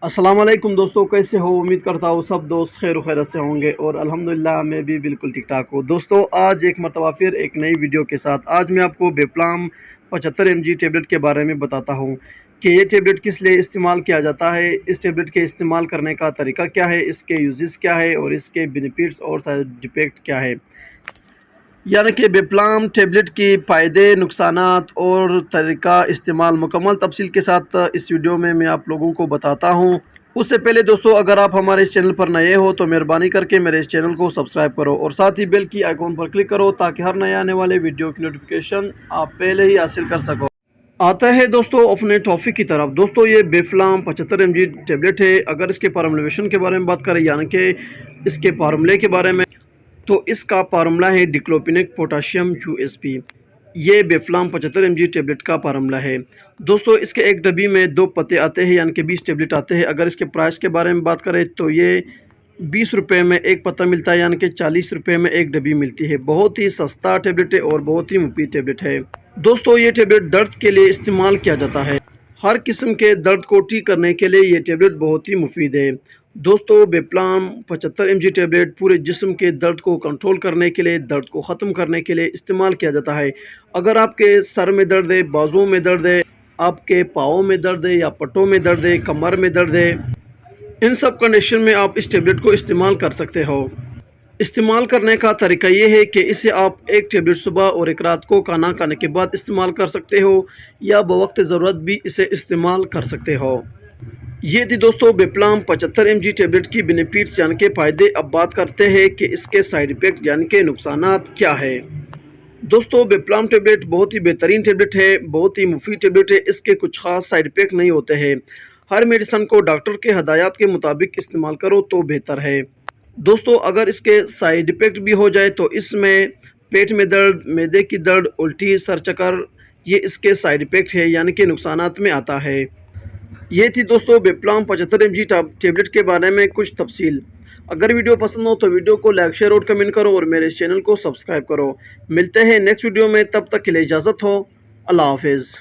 अस्सलाम वालेकुम दोस्तों, कैसे हो? उम्मीद करता हूँ सब दोस्त खैर खैरत से होंगे और अल्हम्दुलिल्लाह मैं भी बिल्कुल ठीक ठाक हूँ। दोस्तों आज एक मरतबा फिर एक नई वीडियो के साथ आज मैं आपको बेप्लाम 75 mg टेबलेट के बारे में बताता हूँ कि ये टेबलेट किस लिए इस्तेमाल किया जाता है, इस टेबलेट के इस्तेमाल करने का तरीका क्या है, इसके यूजेस क्या है और इसके बेनिफिट्स और साइड इफ़ेक्ट क्या है। यानी कि बेप्लाम टेबलेट के फ़ायदे, नुकसानात और तरीका इस्तेमाल मुकम्मल तफसील के साथ इस वीडियो में मैं आप लोगों को बताता हूँ। उससे पहले दोस्तों अगर आप हमारे इस चैनल पर नए हो तो मेहरबानी करके मेरे इस चैनल को सब्सक्राइब करो और साथ ही बेल की आइकॉन पर क्लिक करो ताकि हर नए आने वाले वीडियो की नोटिफिकेशन आप पहले ही हासिल कर सको। आता है दोस्तों अपने टॉपिक की तरफ। दोस्तों ये बेफ्लाम 75 mg टेबलेट है। अगर इसके फार्मूलेशन के बारे में बात करें यानी कि इसके फार्मूले के बारे में, तो इसका फार्मूला है डिक्लोपिनेक पोटाशियम यूएसपी। ये बेफ्लाम 75 mg टेबलेट का फार्मूला है। दोस्तों इसके एक डब्बी में 2 पत्ते आते हैं यानी कि 20 टेबलेट आते हैं। अगर इसके प्राइस के बारे में बात करें तो ये 20 रुपये में एक पत्ता मिलता है यानी कि 40 रुपये में एक डब्बी मिलती है। बहुत ही सस्ता टेबलेट है और बहुत ही मुफीद टेबलेट है। दोस्तों ये टेबलेट दर्द के लिए इस्तेमाल किया जाता है। हर किस्म के दर्द को ठीक करने के लिए ये टेबलेट बहुत ही मुफीद है। दोस्तों बेप्लाम 75 mg टेबलेट पूरे जिस्म के दर्द को कंट्रोल करने के लिए, दर्द को ख़त्म करने के लिए इस्तेमाल किया जाता है। अगर आपके सर में दर्द है, बाजुओं में दर्द है, आपके पाँवों में दर्द है या पट्टों में दर्द है, कमर में दर्द है, इन सब कंडीशन में आप इस टेबलेट को इस्तेमाल कर सकते हो। इस्तेमाल करने का तरीका ये है कि इसे आप एक टेबलेट सुबह और एक रात को खाना खाने के बाद इस्तेमाल कर सकते हो या बवक्त ज़रूरत भी इसे इस्तेमाल कर सकते हो। ये थी दोस्तों बेप्लाम 75 mg टेबलेट की बेनिफिट्स यानी कि फ़ायदे। अब बात करते हैं कि इसके साइड इफ़ेक्ट यानी कि नुकसानात क्या है। दोस्तों बेप्लाम टेबलेट बहुत ही बेहतरीन टेबलेट है, बहुत ही मुफीद टेबलेट है। इसके कुछ ख़ास साइड इफ़ेक्ट नहीं होते हैं। हर मेडिसन को डॉक्टर के हदायत के मुताबिक इस्तेमाल करो तो बेहतर है। दोस्तों अगर इसके साइड इफ़ेक्ट भी हो जाए तो इसमें पेट में दर्द, मैदे की दर्द, उल्टी, सर चक्कर, ये इसके साइड इफ़ेक्ट है यानी कि नुकसानात में आता है। ये थी दोस्तों बेप्लाम 75 mg टेबलेट के बारे में कुछ तफसील। अगर वीडियो पसंद हो तो वीडियो को लाइक, शेयर और कमेंट करो और मेरे इस चैनल को सब्सक्राइब करो। मिलते हैं नेक्स्ट वीडियो में, तब तक के लिए इजाज़त हो। अल्लाह हाफिज़।